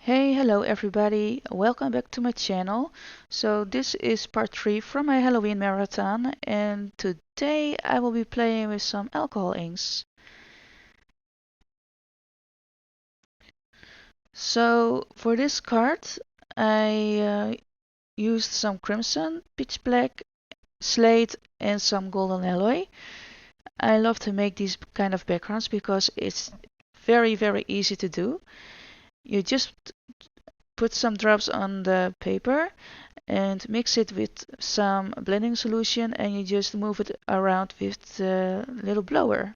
Hey, hello everybody. Welcome back to my channel. So this is part 3 from my Halloween marathon, and today I will be playing with some alcohol inks. So for this card I used some crimson, pitch black, slate and some golden alloy. I love to make these kind of backgrounds because it's very easy to do. You just put some drops on the paper and mix it with some blending solution, and you just move it around with the little blower.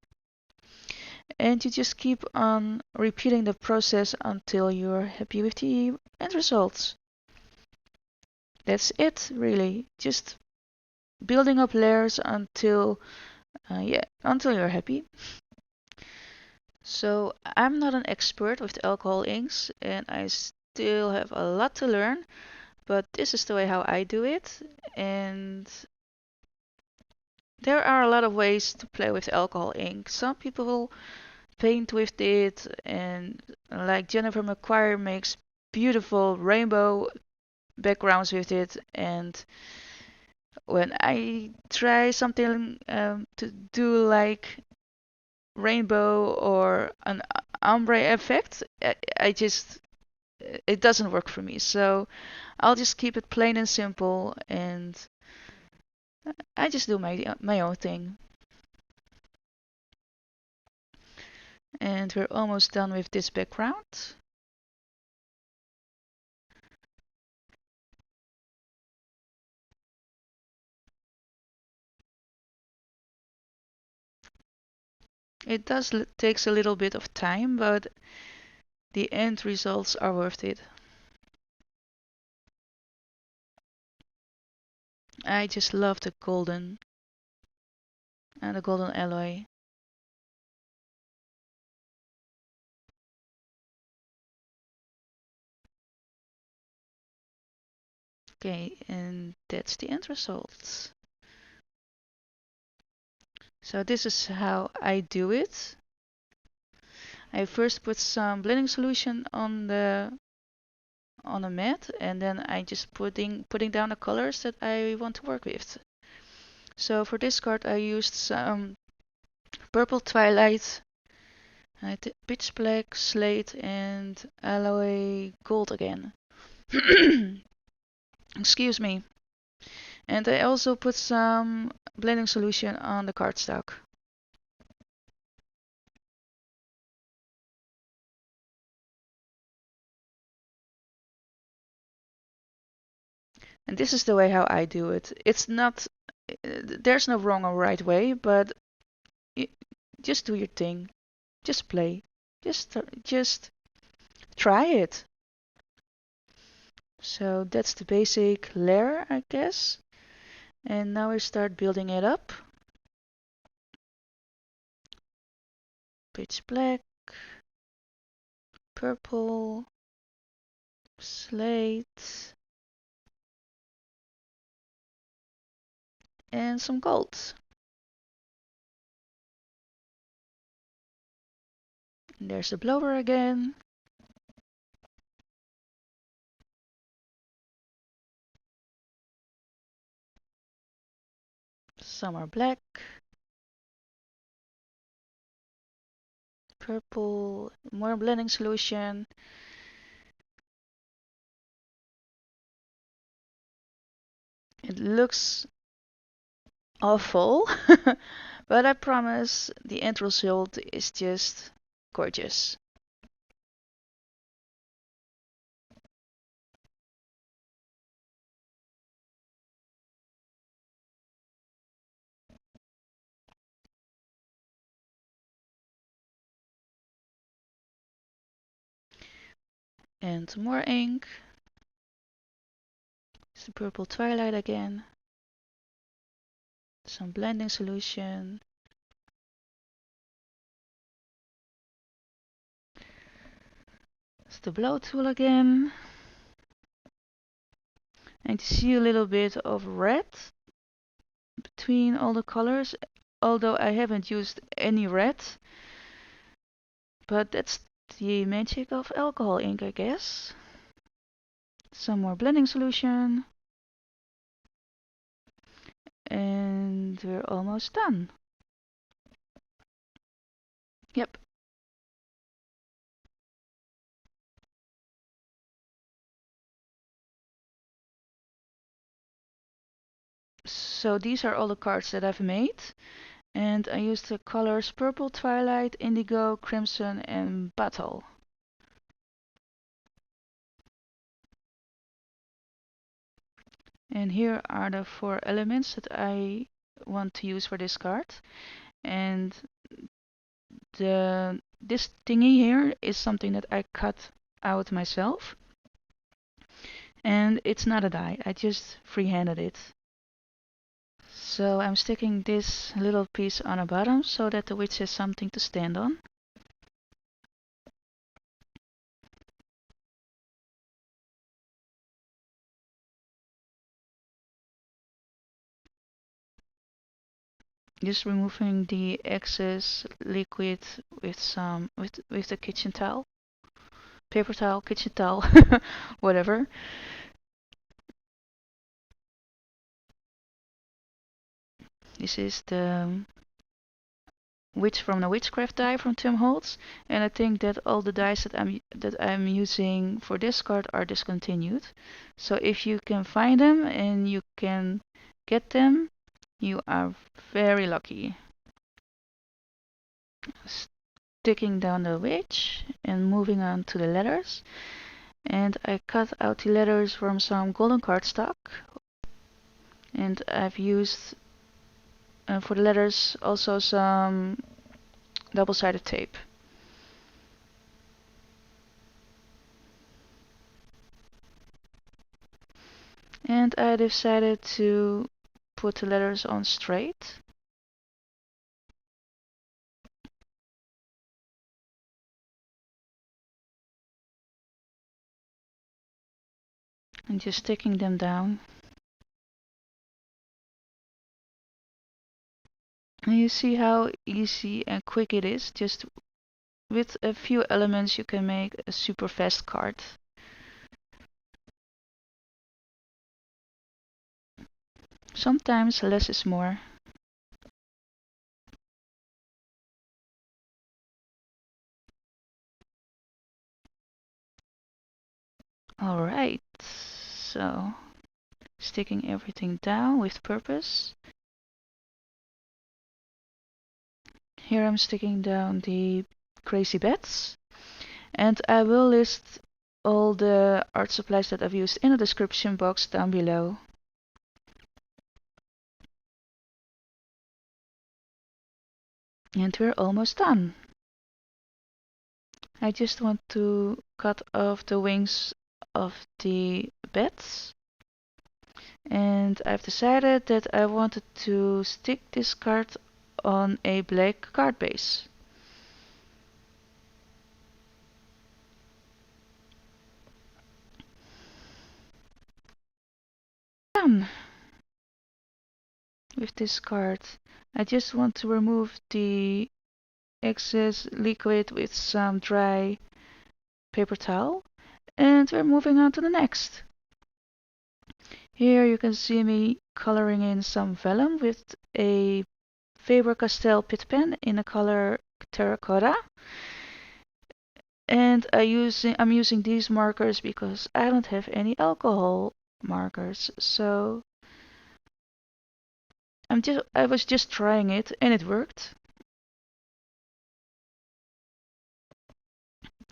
And you just keep on repeating the process until you're happy with the end results. That's it, really. Just building up layers until until you're happy. So I'm not an expert with alcohol inks, and I still have a lot to learn, but this is the way how I do it. And there are a lot of ways to play with alcohol ink. Some people will paint with it, and like Jennifer McQuire makes beautiful rainbow backgrounds with it. And when I try something to do like rainbow or an ombre effect, I just it doesn't work for me. So I'll just keep it plain and simple, and I just do my own thing. And we're almost done with this background. It does takes a little bit of time, but the end results are worth it. I just love the golden and the golden alloy. Okay, and that's the end results. So this is how I do it. I first put some blending solution on the mat, and then I just putting down the colors that I want to work with. So for this card I used some purple twilight, pitch black, slate and alloy gold again. Excuse me. And I also put some blending solution on the cardstock. And this is the way how I do it. It's not, there's no wrong or right way, but just do your thing. Just play. Just try it. So that's the basic layer, I guess. And now we start building it up. Pitch black, purple, slate, and some gold. And there's the blower again. Some are black, purple, more blending solution. It looks awful, but I promise the end result is just gorgeous. And more ink. It's the purple twilight again. Some blending solution. It's the blow tool again. And you see a little bit of red between all the colors, although I haven't used any red. But that's the magic of alcohol ink, I guess. Some more blending solution. And we're almost done. Yep. So these are all the cards that I've made. And I used the colors Purple, Twilight, Indigo, Crimson and Bazzil. And here are the 4 elements that I want to use for this card. And this thingy here is something that I cut out myself. And it's not a die, I just freehanded it. So I'm sticking this little piece on the bottom so that the witch has something to stand on. Just removing the excess liquid with the kitchen towel, paper towel, kitchen towel, whatever. This is the witch from the Witchcraft die from Tim Holtz, and I think that all the dies that I'm using for this card are discontinued. So if you can find them and you can get them, you are very lucky. Sticking down the witch and moving on to the letters. And I cut out the letters from some golden cardstock. And I've used for the letters also some double-sided tape. And I decided to put the letters on straight. And just sticking them down. And you see how easy and quick it is. Just with a few elements you can make a super fast card. Sometimes less is more. Alright, so sticking everything down with purpose. Here I'm sticking down the crazy bats. And I will list all the art supplies that I've used in the description box down below. And we're almost done. I just want to cut off the wings of the bats. And I've decided that I wanted to stick this card on a black card base. Done with this card. I just want to remove the excess liquid with some dry paper towel. And we're moving on to the next. Here you can see me coloring in some vellum with a Faber Castell pit pen in the color Terracota. And I'm using these markers because I don't have any alcohol markers. So I was just trying it and it worked.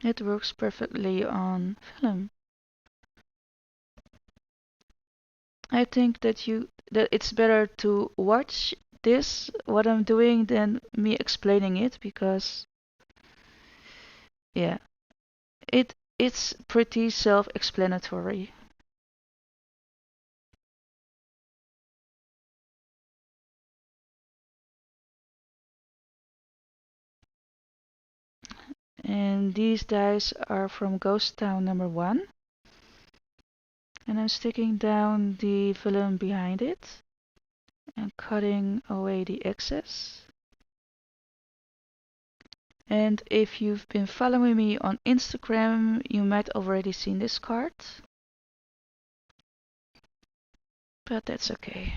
It works perfectly on vellum. I think that it's better to watch what I'm doing than me explaining it, because yeah, it's pretty self-explanatory. And these dies are from Ghosttown number 1. And I'm sticking down the vellum behind it and cutting away the excess. And if you've been following me on Instagram, you might already seen this card. but that's okay.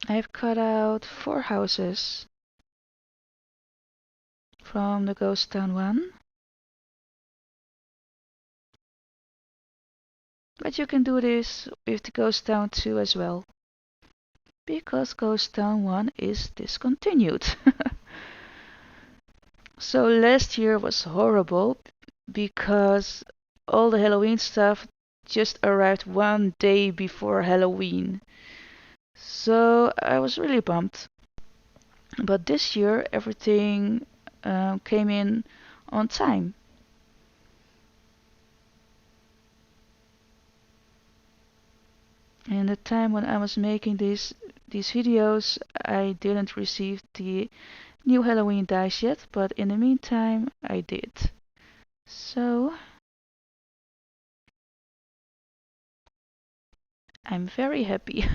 I've cut out 4 houses from the Ghosttown one. But you can do this with the Ghosttown 2 as well, because Ghosttown 1 is discontinued. So last year was horrible because all the Halloween stuff just arrived one day before Halloween. So I was really bummed. But this year everything came in on time. And the time when I was making these videos, I didn't receive the new Halloween dice yet, but in the meantime I did. So I'm very happy.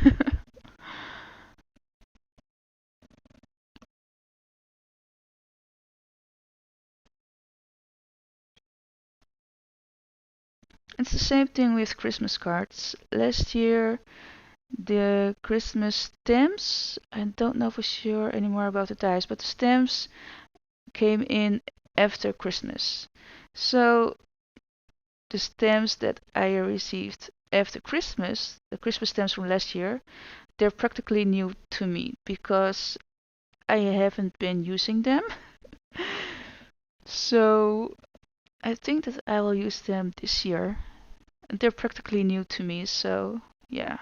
It's the same thing with Christmas cards. Last year the Christmas stamps, I don't know for sure anymore about the dice, but the stamps came in after Christmas. So the stamps that I received after Christmas, the Christmas stamps from last year, they're practically new to me because I haven't been using them. So I think that I will use them this year. And they're practically new to me, so yeah.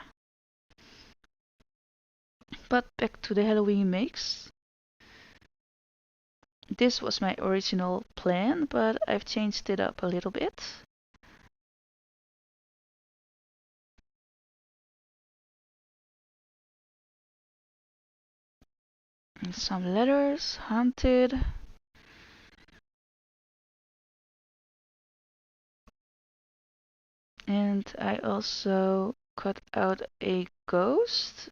But back to the Halloween makes. This was my original plan, but I've changed it up a little bit. And some letters, haunted. And I also cut out a ghost.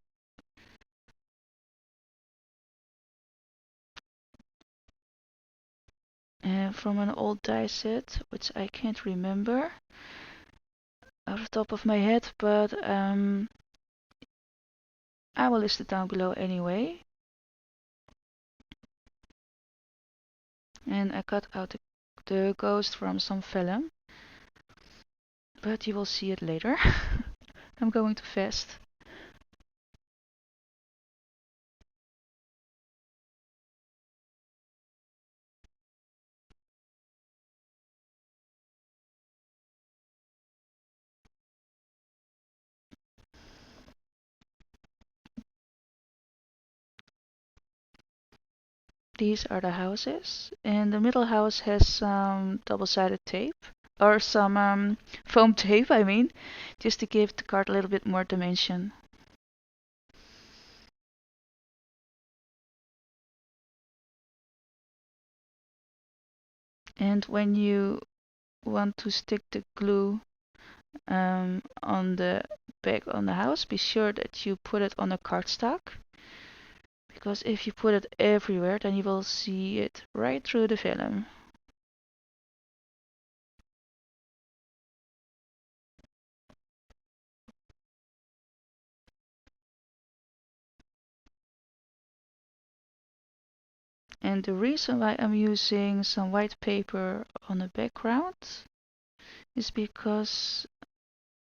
From an old die set, which I can't remember out of the top of my head, but I will list it down below anyway. And I cut out the ghost from some vellum, but you will see it later. I'm going too fast. These are the houses, and the middle house has some double-sided tape, or some foam tape, I mean, just to give the card a little bit more dimension. And when you want to stick the glue on the back on the house, be sure that you put it on a cardstock, because if you put it everywhere, then you will see it right through the vellum. And the reason why I'm using some white paper on the background is because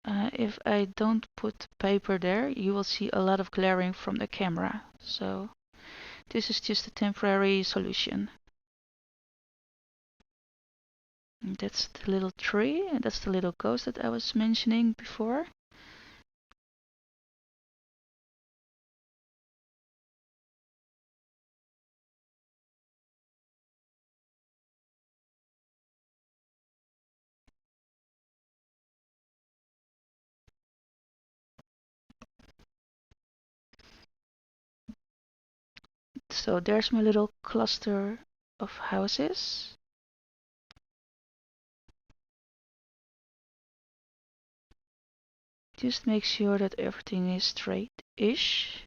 if I don't put paper there, you will see a lot of glaring from the camera. So this is just a temporary solution. And that's the little tree, and that's the little ghost that I was mentioning before. So there's my little cluster of houses. Just make sure that everything is straight-ish.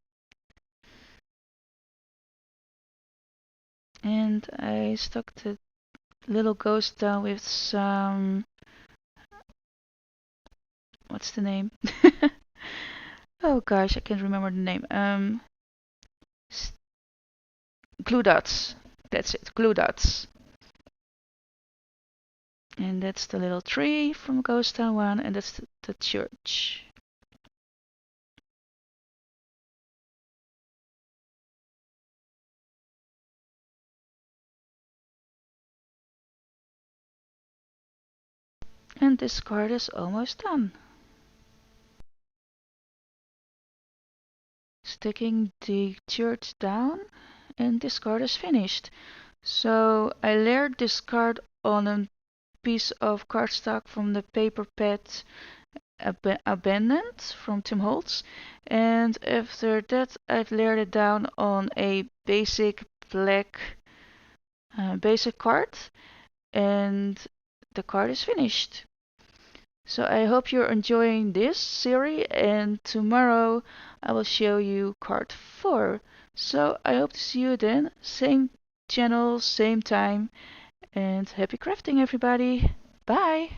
And I stuck the little ghost down with some what's the name? Oh gosh, I can't remember the name. Glue dots. That's it, glue dots. And that's the little tree from Ghosttown 1, and that's the church. And this card is almost done. Sticking the church down, and this card is finished. So I layered this card on a piece of cardstock from the paper pad Abandoned from Tim Holtz, and after that I've layered it down on a basic black basic card, and the card is finished. So I hope you're enjoying this series, and tomorrow I will show you card 4. So I hope to see you then, same channel, same time, and happy crafting everybody. Bye!